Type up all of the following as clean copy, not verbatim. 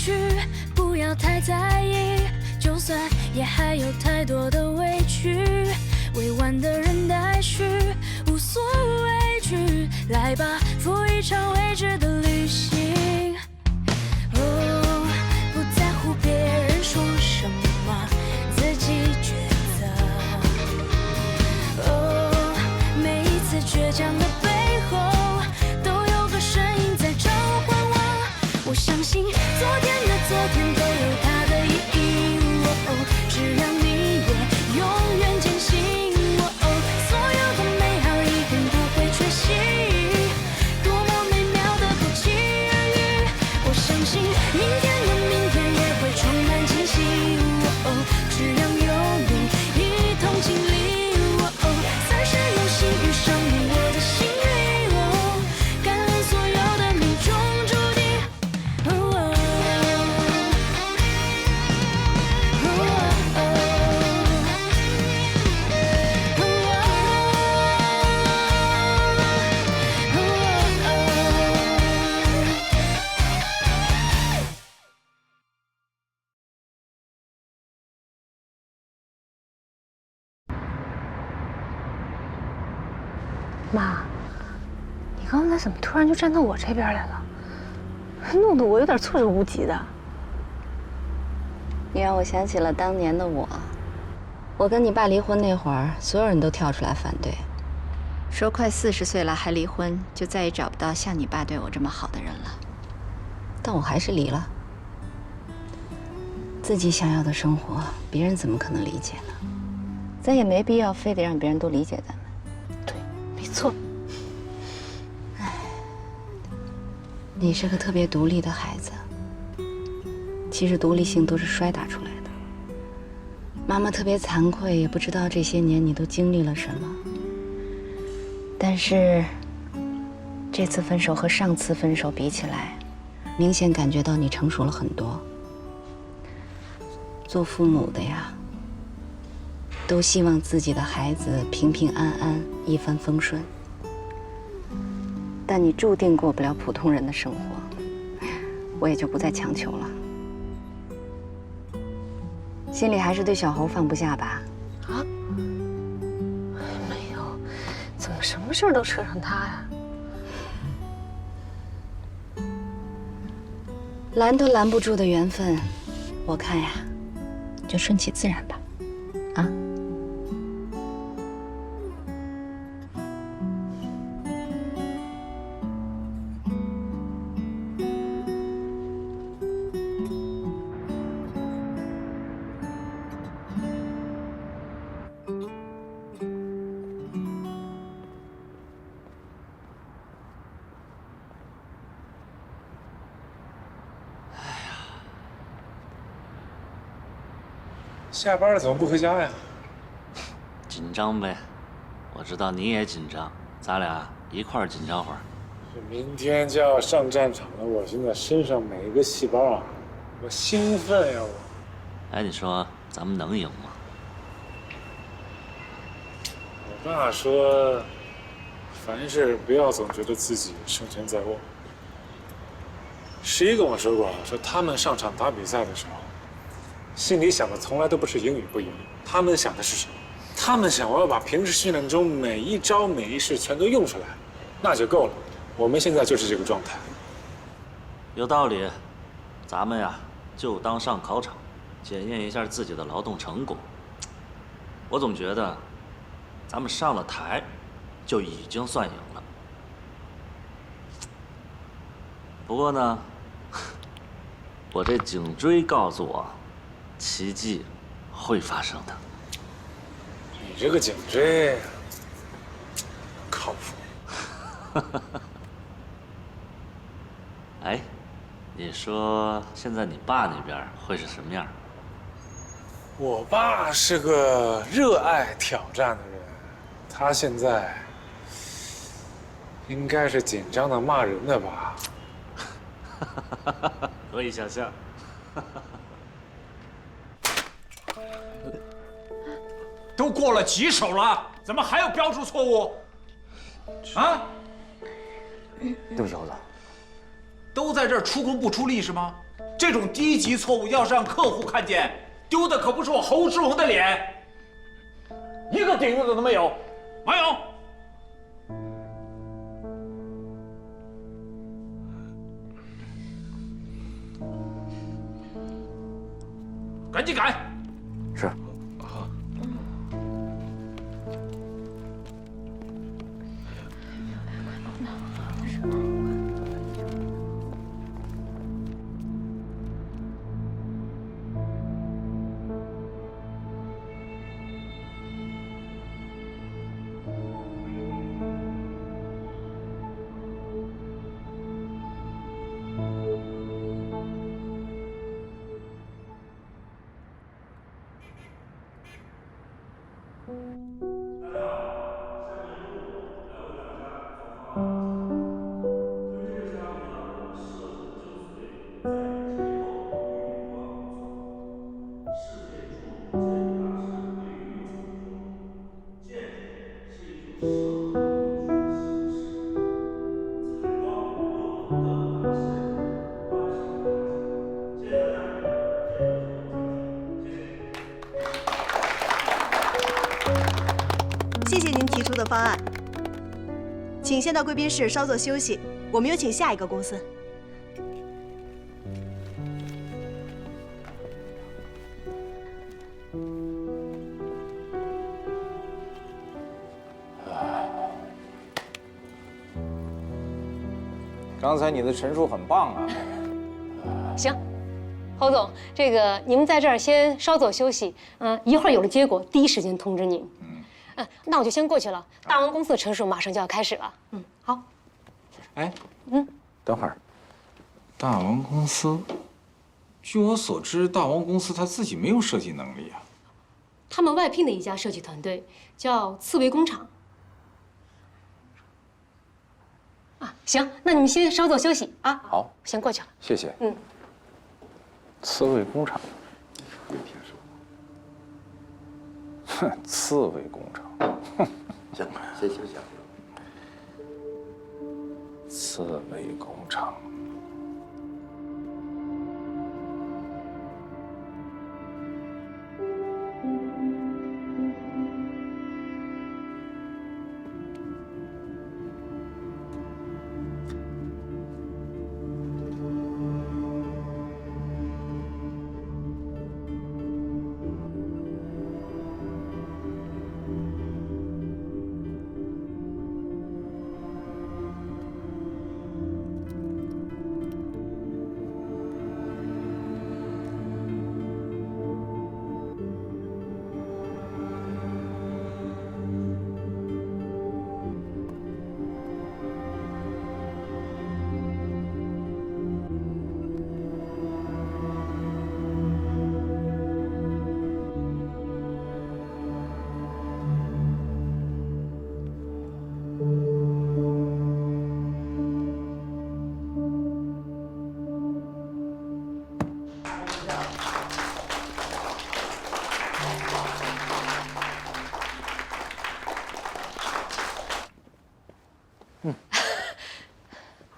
去，不要太在意，就算也还有太多的委屈，委婉的人待续，无所畏惧，来吧，赴一场未知的旅行。哦，不在乎别人说什么，自己抉择。哦，每一次倔强的背后，都有个声音在召唤我。我相信昨天的昨天都有它的意义。哦，只要你也永远坚信。哦，所有的美好一定不会缺席。多么美妙的不期而遇，我相信明天的明天也会充满惊喜。哦，只要有你一同经历。哦，三生有幸遇上你，我的幸运。哦，感恩所有的命中注定。哦，妈，你刚才怎么突然就站到我这边来了？弄得我有点措手不及的。你让我想起了当年的我。我跟你爸离婚那会儿，所有人都跳出来反对，说快40岁了还离婚，就再也找不到像你爸对我这么好的人了。但我还是离了。自己想要的生活，别人怎么可能理解呢？咱也没必要非得让别人都理解咱们。对，没错。你是个特别独立的孩子，其实独立性都是摔打出来的。妈妈特别惭愧，也不知道这些年你都经历了什么。但是这次分手和上次分手比起来，明显感觉到你成熟了很多。做父母的呀，都希望自己的孩子平平安安、一帆风顺。但你注定过不了普通人的生活，我也就不再强求了。心里还是对小猴放不下吧？啊？没有，怎么什么事儿都扯上他呀？拦都拦不住的缘分，我看呀，就顺其自然吧。啊？下班了怎么不回家呀？紧张呗，我知道你也紧张，咱俩一块儿紧张会儿。这明天就要上战场了，我现在身上每一个细胞啊，我兴奋呀我。哎，你说咱们能赢吗？我爸说，凡事不要总觉得自己胜券在握。11跟我说过，说他们上场打比赛的时候，心里想的从来都不是赢与不赢，他们想的是什么？他们想我要把平时训练中每一招每一式全都用出来，那就够了。我们现在就是这个状态。有道理，咱们呀就当上考场，检验一下自己的劳动成果。我总觉得，咱们上了台，就已经算赢了。不过呢，我这颈椎告诉我，奇迹会发生的。你这个颈椎靠谱。哎，你说现在你爸那边会是什么样？我爸是个热爱挑战的人，他现在应该是紧张的骂人的吧？可以想象。都过了几手了，怎么还有标注错误？啊？对不起，猴子。都在这儿出工不出力是吗？这这种低级错误要是让客户看见，丢的可不是我侯志荣的脸，一个顶子都没有。马勇，赶紧改。是。谢谢您提出的方案，请先到贵宾室稍作休息。我们有请下一个公司。刚才你的陈述很棒啊。行，侯总，这个你们在这儿先稍作休息，一会儿有了结果第一时间通知您。那我就先过去了。大王公司的陈述马上就要开始了。好。哎，等会儿，大王公司，据我所知，大王公司他自己没有设计能力啊。他们外聘的一家设计团队叫刺猬工厂。行，那你们先稍作休息啊。好，先过去了。谢谢。刺猬工厂，没听说。哼，刺猬工厂。行，先休息啊。刺猬工厂。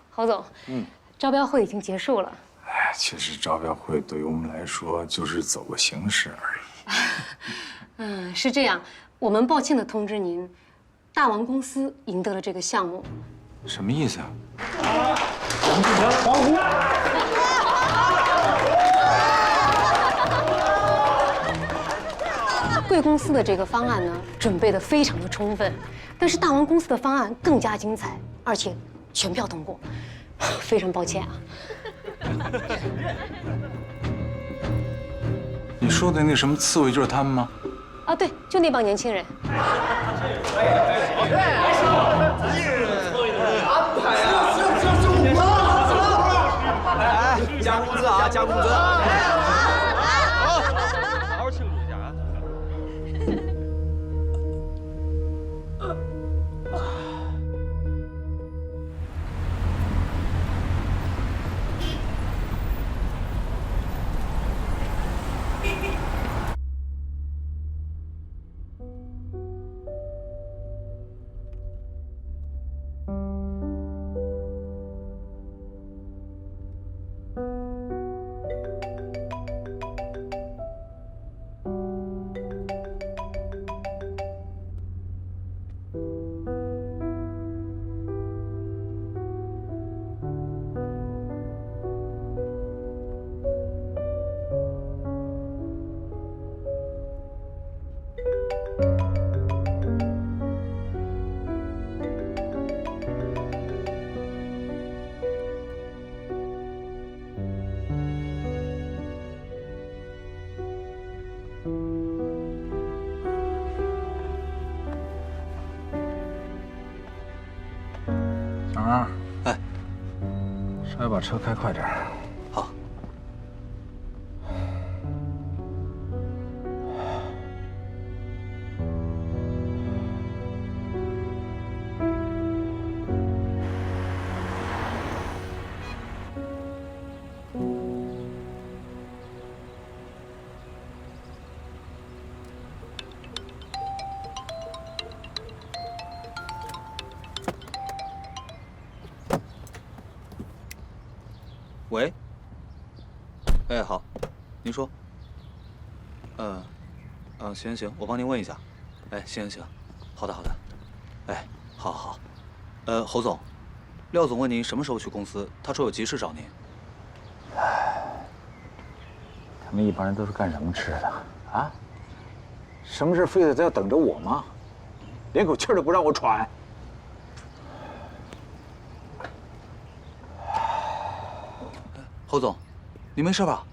侯总，招标会已经结束了。哎，其实招标会对于我们来说就是走个形式而已。是这样，我们抱歉地通知您，大王公司赢得了这个项目。什么意思啊？贵公司的这个方案呢，准备得非常的充分，但是大王公司的方案更加精彩，而且全票通过，非常抱歉啊。你说的那什么刺猬就是他们吗？啊，对，就那帮年轻人。加工资啊，加工资！好好庆祝一下啊！把车开快点。好。喂，哎，好，您说。行，我帮您问一下。哎，行，好的，哎，好。侯总，廖总问您什么时候去公司，他说有急事找您。他们一帮人都是干什么吃的啊？什么事非得要等着我吗？连口气都不让我喘。侯总，您没事吧？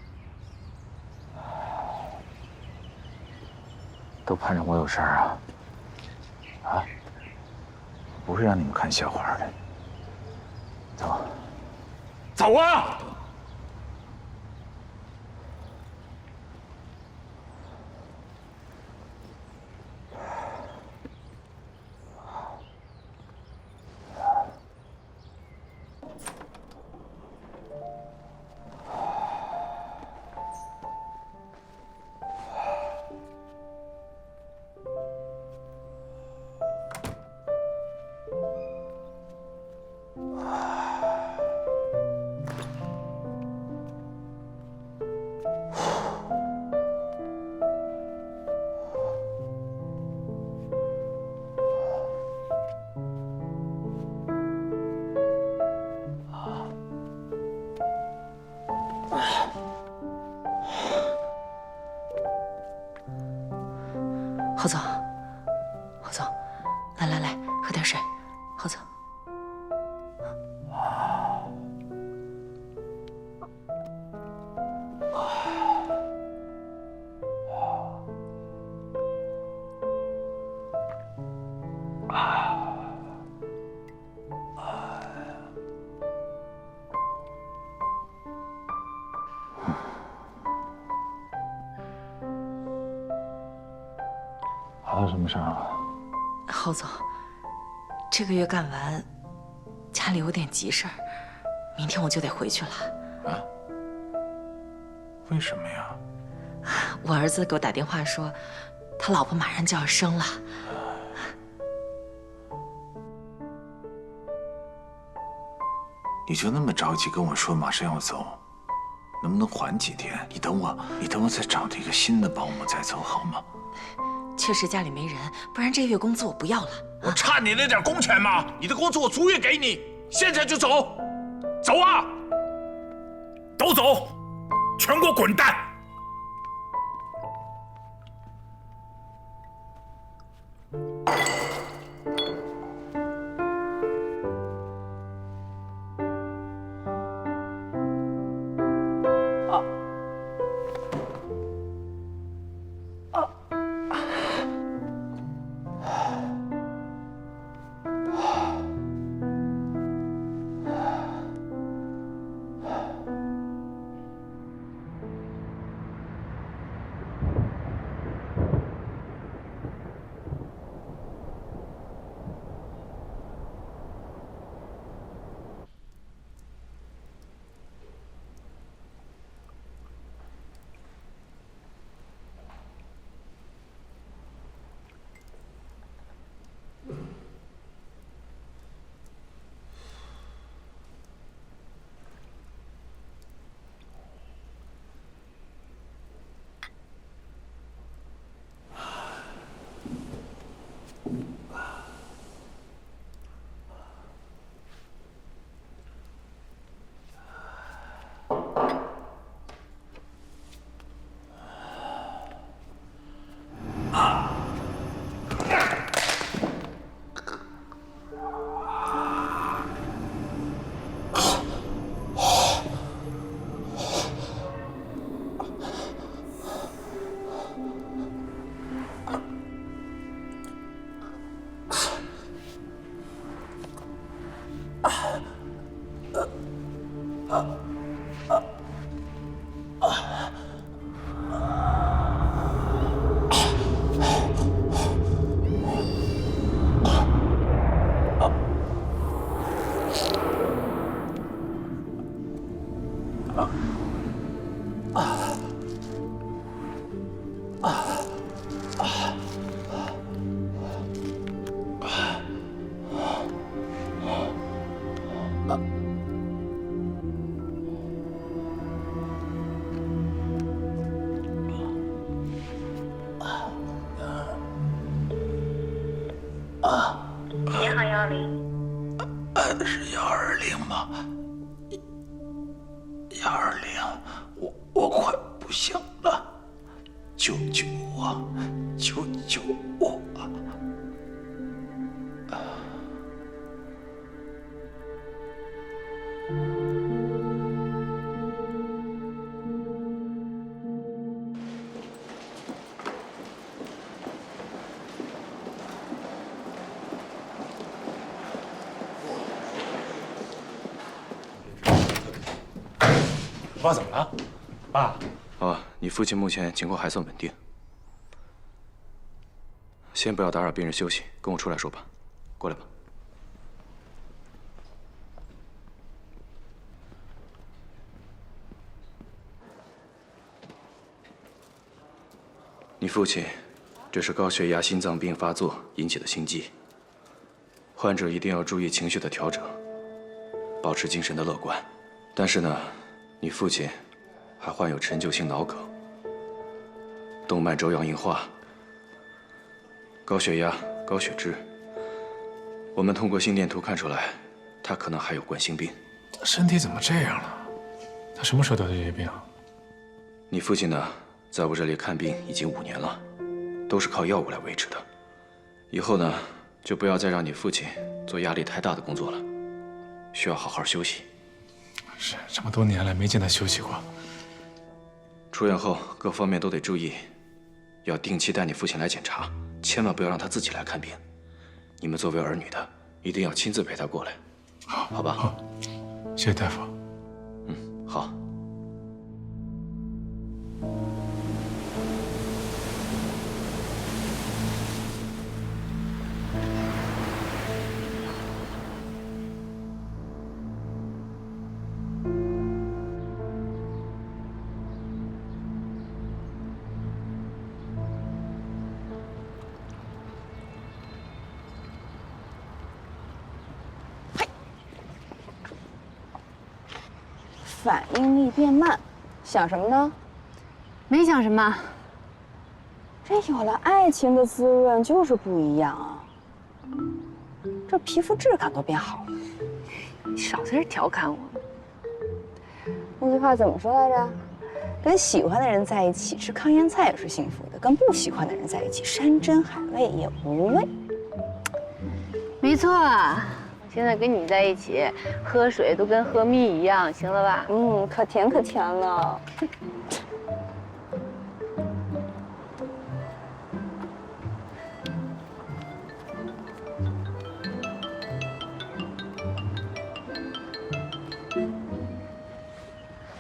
都盼着我有事儿啊！啊，不是让你们看笑话的。走啊！侯总，来，喝点水。侯总，还有什么事儿啊？侯总，这个月干完，家里有点急事儿，明天我就得回去了。啊？为什么呀？我儿子给我打电话说，他老婆马上就要生了。你就那么着急跟我说马上要走，能不能缓几天？你等我再找这个新的保姆再走好吗？确实家里没人，不然这月工资我不要了。我差你那点工钱吗？你的工资我足月给你，现在就走，走啊！都走，全给我滚蛋！您好，120。是120吗？120，我快不行了，救救我，救救我！爸怎么了？爸，你父亲目前情况还算稳定，先不要打扰病人休息，跟我出来说吧。过来吧。你父亲，这是高血压、心脏病发作引起的心悸。患者一定要注意情绪的调整，保持精神的乐观。但是呢，你父亲还患有陈旧性脑梗、动脉粥样硬化、高血压、高血脂。我们通过心电图看出来，他可能还有冠心病。身体怎么这样了？他什么时候得的这些病啊？你父亲呢，在我这里看病已经5年了，都是靠药物来维持的。以后呢，就不要再让你父亲做压力太大的工作了，需要好好休息。是，这么多年来没见他休息过。出院后各方面都得注意，要定期带你父亲来检查，千万不要让他自己来看病。你们作为儿女的，一定要亲自陪他过来，好吧？好，谢谢大夫。好。反应力变慢，想什么呢？没想什么。这有了爱情的滋润就是不一样啊！这皮肤质感都变好了。你少在这调侃我。那句话怎么说来着？跟喜欢的人在一起吃糠咽菜也是幸福的，跟不喜欢的人在一起山珍海味也无味。没错。现在跟你在一起，喝水都跟喝蜜一样，行了吧？可甜可甜了。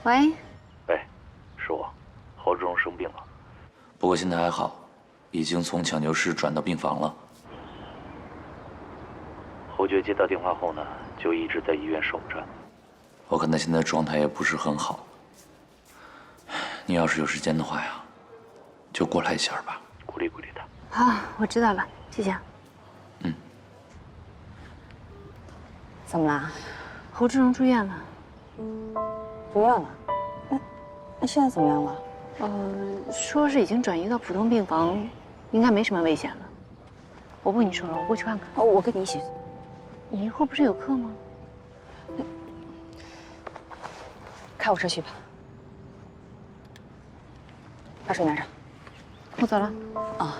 喂，喂，是我，侯志荣生病了，不过现在还好，已经从抢救室转到病房了。侯爵接到电话后呢，就一直在医院守着。我看他现在状态也不是很好。你要是有时间的话呀，就过来一下吧，鼓励鼓励他。好，我知道了，谢谢。怎么啦？侯志荣住院了。住院了？那现在怎么样了？说是已经转移到普通病房，应该没什么危险了。我不跟你说了，我过去看看。哦，我跟你一起。你一会儿不是有课吗？开我车去吧。把水拿上。我走了。啊。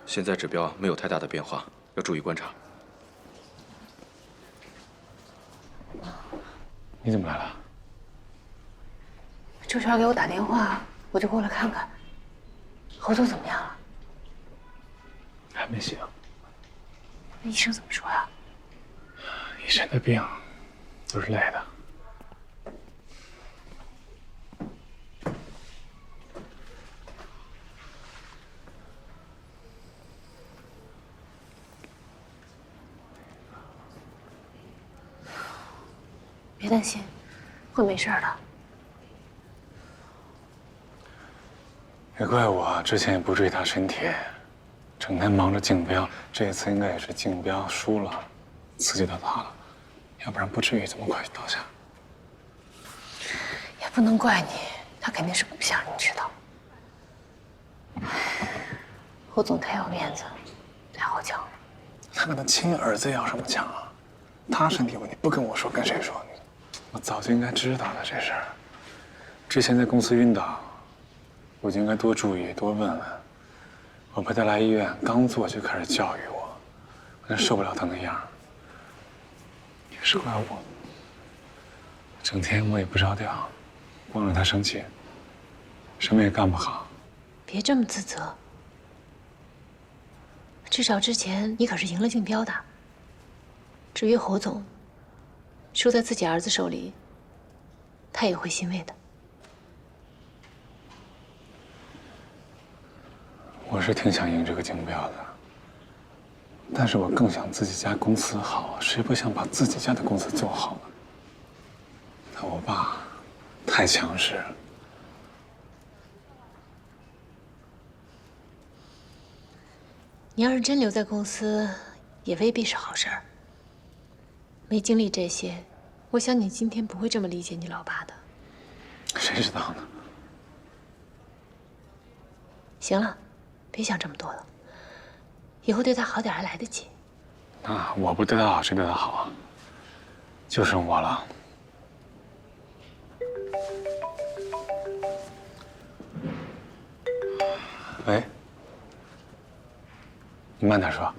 现在指标没有太大的变化，要注意观察。你怎么来了？周全给我打电话，我就过来看看。侯总怎么样了？还没醒。那医生怎么说呀？医生的病都是累的。别担心，会没事的。也怪我之前也不注意他身体，整天忙着竞标，这次应该也是竞标输了，刺激到他了，要不然不至于这么快就倒下。也不能怪你，他肯定是不想你知道。侯总太有面子，太好强了。他跟他亲儿子要什么强啊？他身体有问题不跟我说，跟谁说？我早就应该知道的这事儿。之前在公司晕倒，我就应该多注意，多问问。我陪他来医院，刚坐就开始教育我，我真受不了他那样。也是怪我，整天我也不着调，光让他生气，什么也干不好。别这么自责，至少之前你可是赢了竞标的。至于侯总，输在自己儿子手里，他也会欣慰的。我是挺想赢这个竞标的，但是我更想自己家公司好，谁不想把自己家的公司做好呢？但我爸太强势了。你要是真留在公司，也未必是好事儿。没经历这些，我想你今天不会这么理解你老爸的。谁知道呢？行了，别想这么多了。以后对他好点还来得及。啊，我不对他好，谁对他好啊？就剩我了。喂，你慢点说。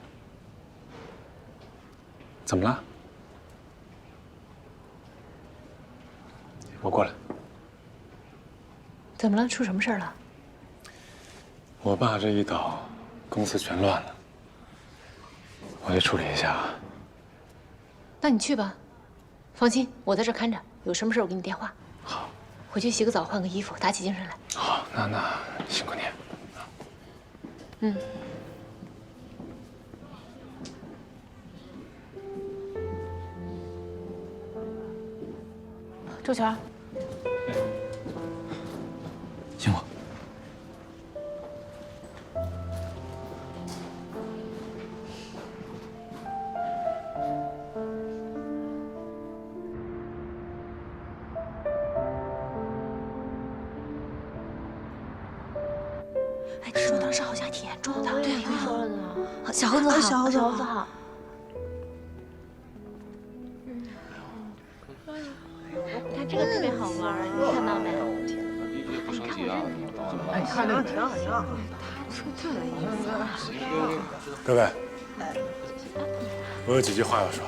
怎么了？我过来。怎么了？出什么事儿了？我爸这一倒，公司全乱了，我去处理一下。那你去吧，放心，我在这看着，有什么事我给你电话。好，回去洗个澡，换个衣服，打起精神来。好，那辛苦你。嗯。周全，辛苦。哎，听说当时好像还挺严重的。对，听说了呢。小猴子好，小猴子好。你看这个特别好玩，你看到没？不生气啊！哎，看那个挺好，挺好。各位，我有几句话要说。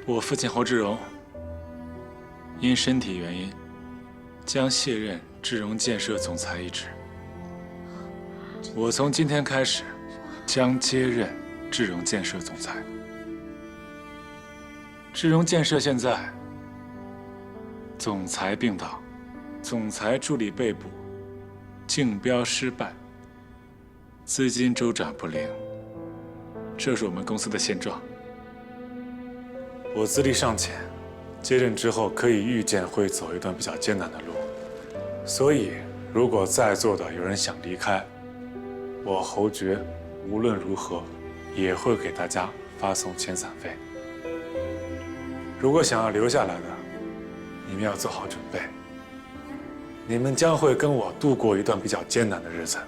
我父亲侯志荣因身体原因，将卸任志荣建设总裁一职。我从今天开始，将接任志荣建设总裁。志荣建设现在总裁病倒，总裁助理被捕，竞标失败，资金周转不灵，这是我们公司的现状。我资历尚浅，接任之后可以预见会走一段比较艰难的路，所以如果在座的有人想离开，我侯爵无论如何也会给大家发送遣散费。如果想要留下来的，你们要做好准备，你们将会跟我度过一段比较艰难的日子。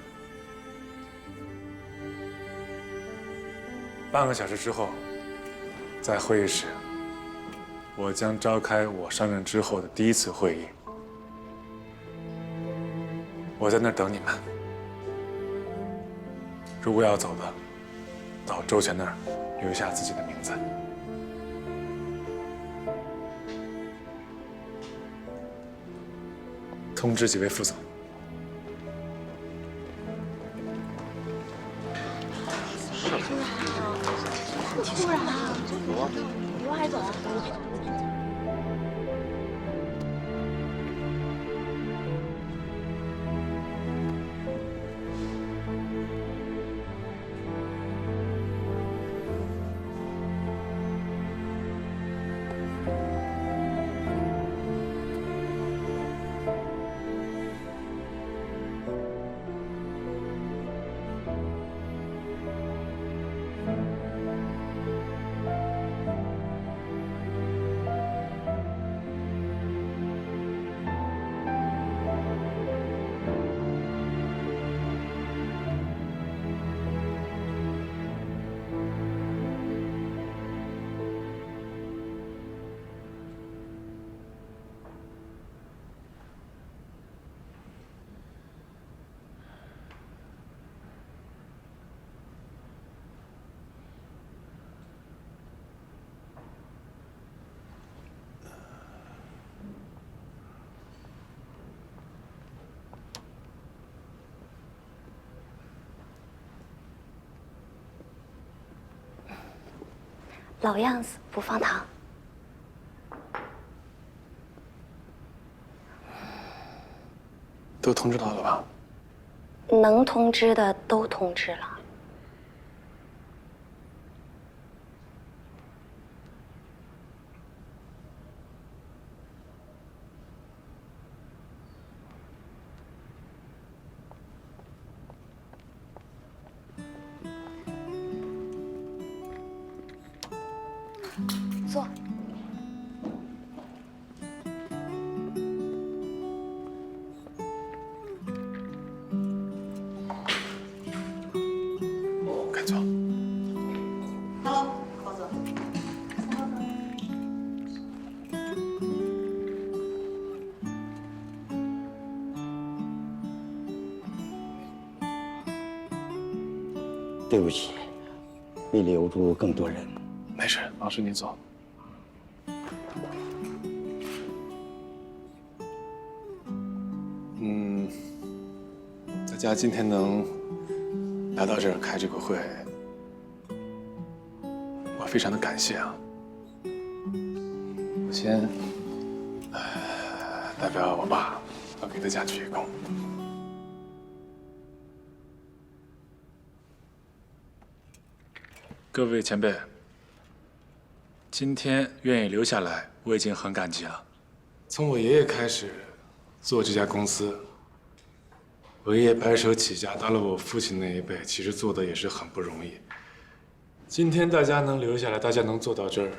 半个小时之后，在会议室，我将召开我上任之后的第一次会议。我在那儿等你们。如果要走的，到周全那儿留下自己的名字。通知几位副总。突然啊，刘海总。老样子，不放糖。都通知到了吧？能通知的都通知了。坐。该坐。Hello， 包总。对不起，没留住更多人。没事，老师你坐。大家今天能来到这儿开这个会，我非常的感谢啊。我先代表我爸，要给大家鞠一躬。各位前辈，今天愿意留下来，我已经很感激了。从我爷爷开始做这家公司，我爷爷白手起家，到了我父亲那一辈，其实做的也是很不容易。今天大家能留下来，大家能做到这儿，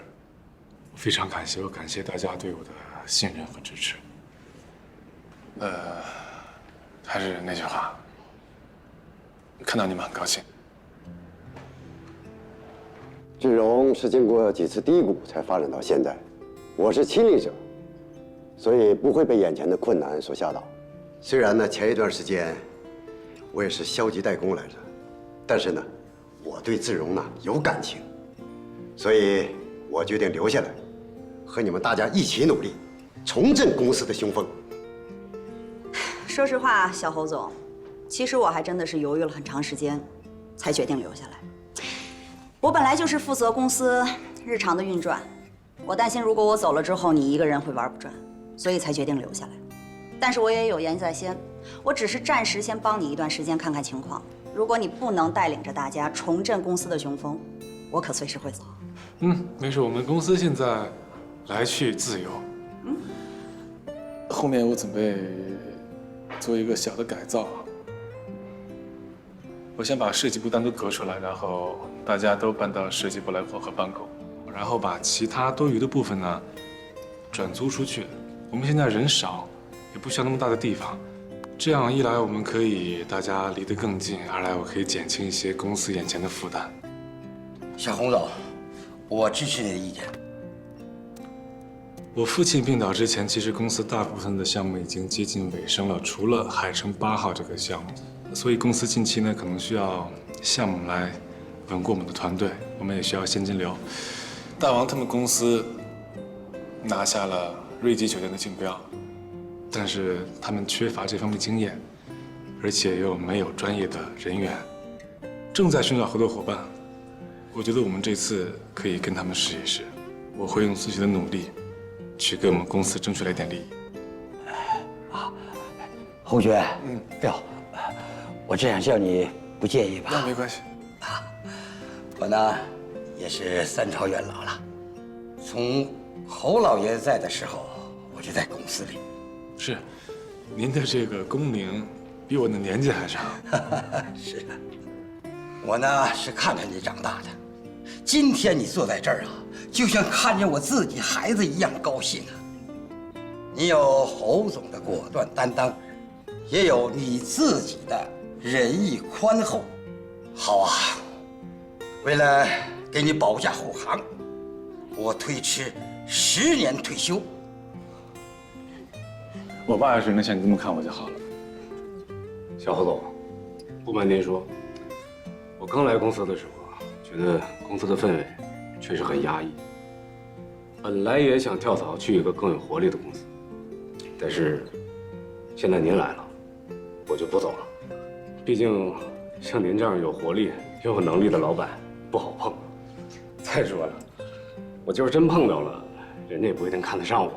我非常感谢。我感谢大家对我的信任和支持。还是那句话，看到你们很高兴。志荣是经过几次低谷才发展到现在，我是亲历者，所以不会被眼前的困难所吓倒。虽然呢，前一段时间我也是消极怠工来着，但是呢，我对志荣呢有感情，所以我决定留下来，和你们大家一起努力，重振公司的雄风。说实话，小侯总，其实我还真的是犹豫了很长时间，才决定留下来。我本来就是负责公司日常的运转，我担心如果我走了之后，你一个人会玩不转，所以才决定留下来。但是我也有言在先，我只是暂时先帮你一段时间看看情况。如果你不能带领着大家重振公司的雄风，我可随时会走。没事，我们公司现在来去自由。后面我准备做一个小的改造，我先把设计部单独隔出来，然后大家都搬到设计部来混合办公，然后把其他多余的部分呢转租出去。我们现在人少，也不需要那么大的地方，这样一来我们可以大家离得更近，二来我可以减轻一些公司眼前的负担。小洪总，我支持你的意见。我父亲病倒之前，其实公司大部分的项目已经接近尾声了，除了海城8号这个项目，所以公司近期呢可能需要项目来稳固我们的团队，我们也需要现金流。大王他们公司拿下了瑞吉酒店的竞标，但是他们缺乏这方面经验，而且又没有专业的人员，正在寻找合作伙伴。我觉得我们这次可以跟他们试一试，我会用自己的努力，去给我们公司争取来点利益。侯爵，不要，我这样叫你不介意吧？那没关系。我呢，也是3朝元老了，从侯老爷在的时候，我就在公司里。是，您的这个工龄比我的年纪还长。是，我呢是看着你长大的，今天你坐在这儿啊，就像看见我自己孩子一样高兴啊。你有侯总的果断担当，也有你自己的仁义宽厚。好啊，为了给你保驾护航，我推迟10年退休。我爸要是能像你这么看我就好了。小侯总，不瞒您说，我刚来公司的时候啊，觉得公司的氛围确实很压抑。本来也想跳槽去一个更有活力的公司，但是现在您来了，我就不走了。毕竟像您这样有活力又有能力的老板不好碰。再说了，我就是真碰到了，人家也不一定看得上我。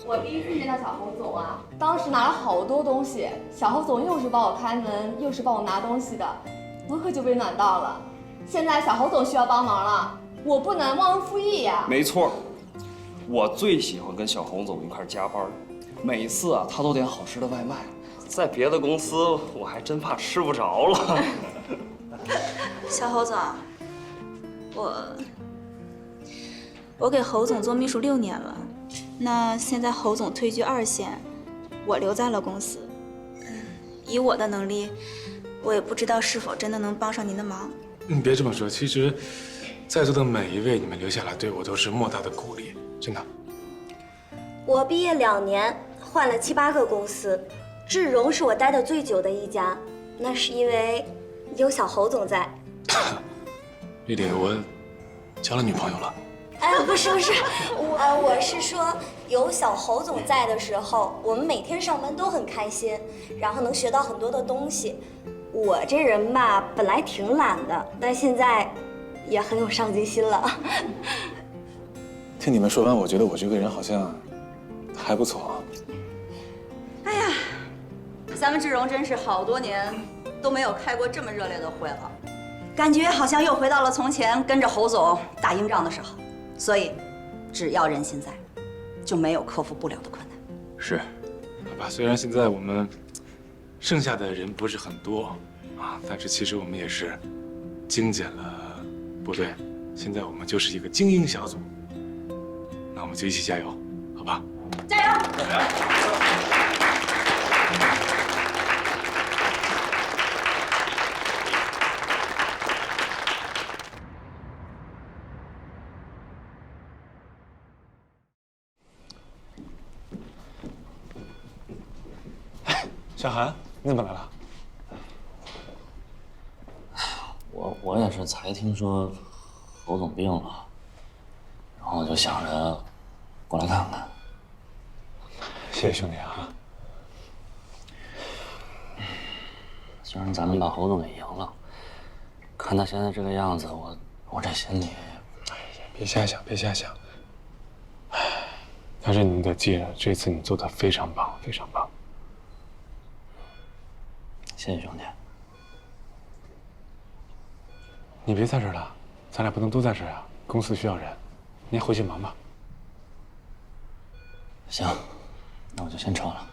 我第一次见到小侯总啊，当时拿了好多东西，小侯总又是帮我开门，又是帮我拿东西的，我可就被暖到了。现在小侯总需要帮忙了，我不能忘恩负义呀。没错，我最喜欢跟小侯总一块加班，每次啊他都点好吃的外卖，在别的公司我还真怕吃不着了。小侯总，我给侯总做秘书6年了。那现在侯总退居2线，我留在了公司。以我的能力，我也不知道是否真的能帮上您的忙。你别这么说，其实，在座的每一位你们留下来对我都是莫大的鼓励，真的。我毕业2年，换了7、8个公司，智荣是我待的最久的一家，那是因为有小侯总在。丽丽，我交了女朋友了。哎，不是，我是说有小侯总在的时候，我们每天上班都很开心，然后能学到很多的东西。我这人吧，本来挺懒的，但现在也很有上进心了。听你们说完，我觉得我这个人好像还不错。哎呀，咱们智荣真是好多年都没有开过这么热烈的会了，感觉好像又回到了从前跟着侯总打硬仗的时候。所以，只要人心在，就没有克服不了的困难。是，好吧。虽然现在我们剩下的人不是很多啊，但是其实我们也是精简了部队。现在我们就是一个精英小组，那我们就一起加油，好吧？加油！小韩，你怎么来了？我也是才听说侯总病了，然后我就想着过来看看。谢谢兄弟啊！虽然咱们把侯总给赢了，看他现在这个样子，我这心里……哎呀，别瞎想，别瞎想。但是你得记着，这次你做的非常棒，非常棒。谢谢兄弟。你别在这儿了，咱俩不能都在这儿啊！公司需要人，你也回去忙吧。行，那我就先撤了。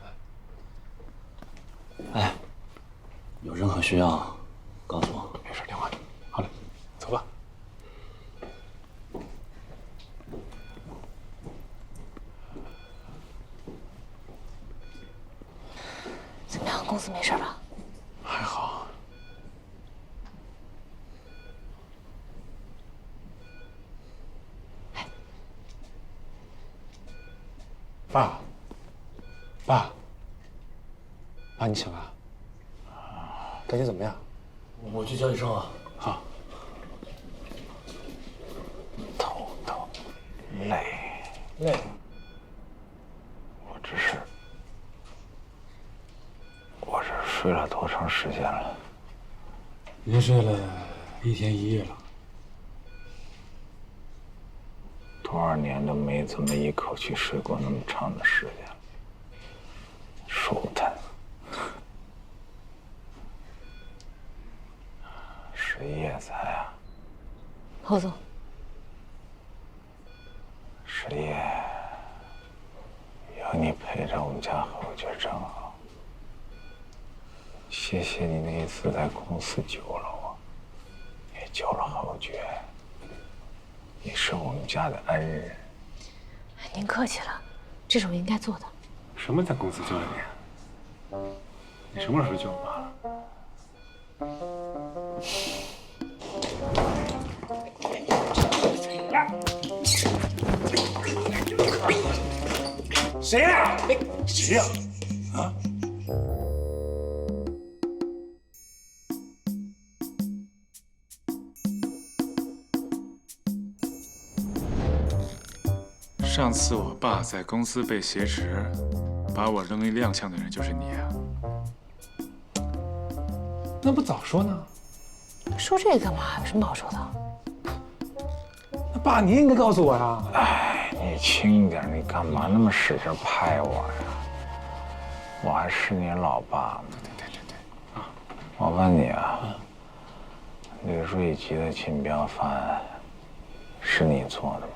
哎，有任何需要，告诉我。没事，电话。好嘞，走吧。怎么样，公司没事吧？还好。爸，你醒了？感觉怎么样？我去叫医生啊。好。头累。睡了多长时间了？连睡了1天1夜了。多少年都没这么一口气睡过那么长的时间了，舒坦。是叶才啊，侯总。是叶，有你陪着我们家侯爵真好。谢谢你那一次在公司救了我，也救了侯爵。你是我们家的恩人。您客气了，这是我应该做的。什么在公司救了你？你什么时候救我妈了？谁呀？谁呀？啊！上次我爸在公司被挟持，把我扔一踉跄的人就是你啊！那不早说呢？说这个干嘛？有什么好说的？那爸，你也应该告诉我呀！哎，你轻点，你干嘛那么使劲拍我呀？我还是你老爸吗？对。啊，我问你啊，那个瑞吉的锦标方案是你做的吗？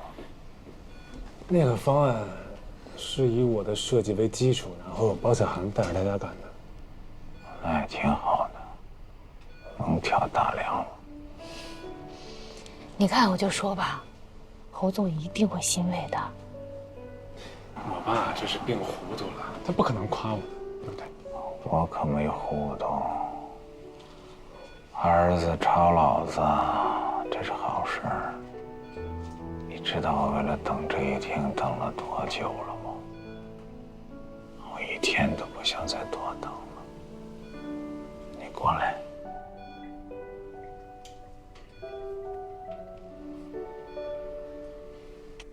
那个方案是以我的设计为基础，然后包小涵带着大家干的。那也挺好的，能挑大梁了。你看，我就说吧，侯总一定会欣慰的。我爸这是病糊涂了，他不可能夸我的，对不对？我可没糊涂。儿子抄老子，这是好事儿。你知道我为了等这一天等了多久了吗？我一天都不想再多等了。你过来。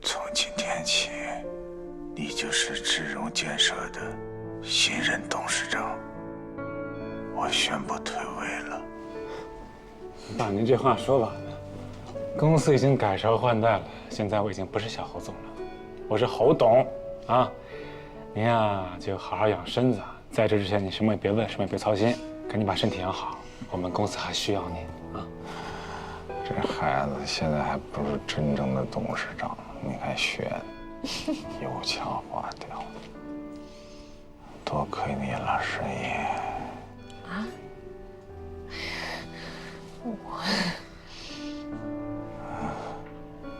从今天起，你就是智荣建设的新任董事长。我宣布退位了。爸，您这话说吧，公司已经改朝换代了，现在我已经不是小侯总了，我是侯董啊。您呀就好好养身子，在这之前你什么也别问，什么也别操心，赶紧把身体养好，我们公司还需要您啊。这孩子现在还不是真正的董事长，你还学呢，油腔滑调。多亏你了，师爷。啊？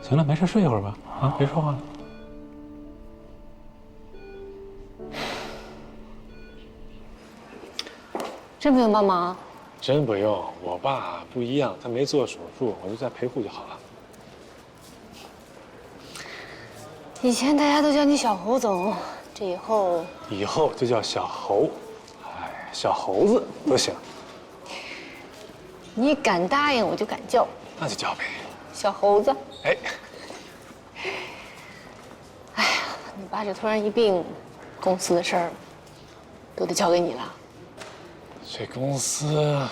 行了，没事，睡一会儿吧。啊，别说话了。真不用帮忙？真不用，我爸不一样，他没做手术，我就在陪护就好了。以前大家都叫你小侯总，这以后就叫小侯，哎，小猴子都行。你敢答应我就敢叫，那就叫呗。小猴子。哎，哎呀，你爸这突然一病，公司的事儿都得交给你了。这公司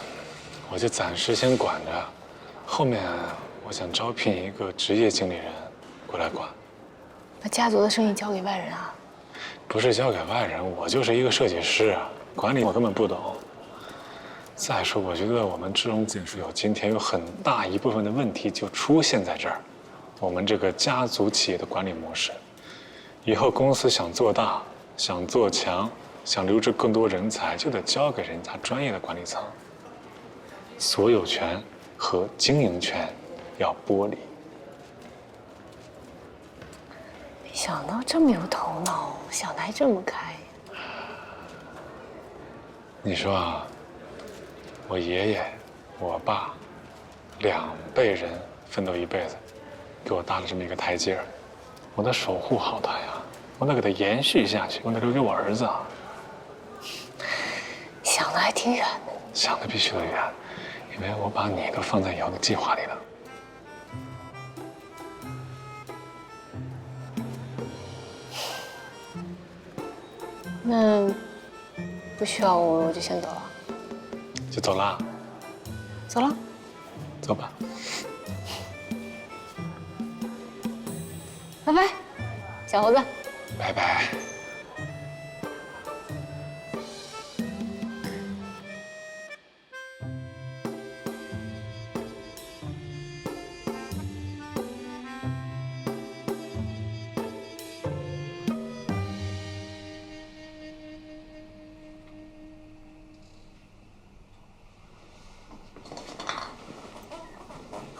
我就暂时先管着，后面我想招聘一个职业经理人过来管。把家族的生意交给外人啊？不是交给外人，我就是一个设计师啊，管理我根本不懂。再说，我觉得我们智荣建设有今天有很大一部分的问题就出现在这儿，我们这个家族企业的管理模式。以后公司想做大、想做强、想留住更多人才，就得交给人家专业的管理层。所有权和经营权要剥离。没想到这么有头脑，想得还这么开。你说啊，我爷爷、我爸2辈人奋斗一辈子，给我搭了这么一个台阶儿，我得守护好它呀，我得给它延续下去，我得留给我儿子啊。想得还挺远的。想的必须得远，因为我把你都放在以后的计划里了。那不需要我就先走了。就走啦。走了。走吧。拜拜，小猴子。拜拜。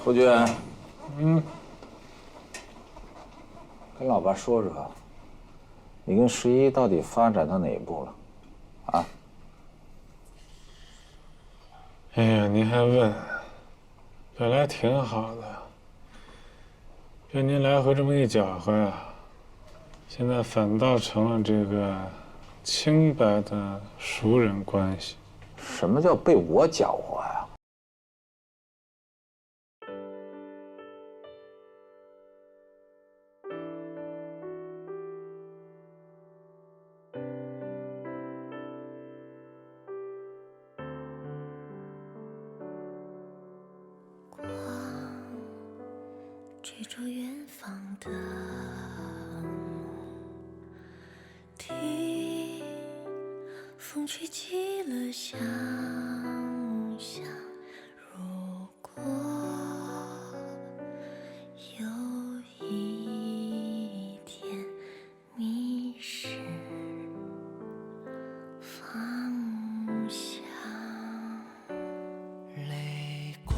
侯军，跟老爸说说，你跟11到底发展到哪一步了？啊？哎呀，您还问？本来挺好的，被您来回这么一搅和呀，现在反倒成了这个清白的熟人关系。什么叫被我搅和呀？追逐远方的梦，风吹起了想象。如果有一天迷失方向，泪光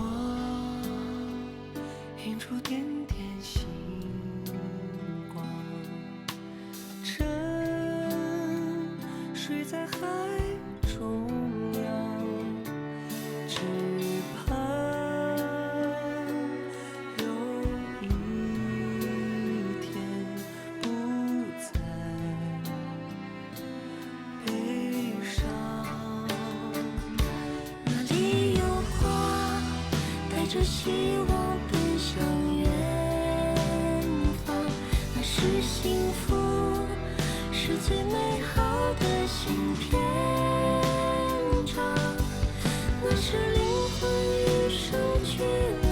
映出点点星光，沉睡在海中央，只盼有一天不再悲伤。那里有花，带着希望奔向远方，那是幸福，是最美好的新篇章，那是灵魂与生俱来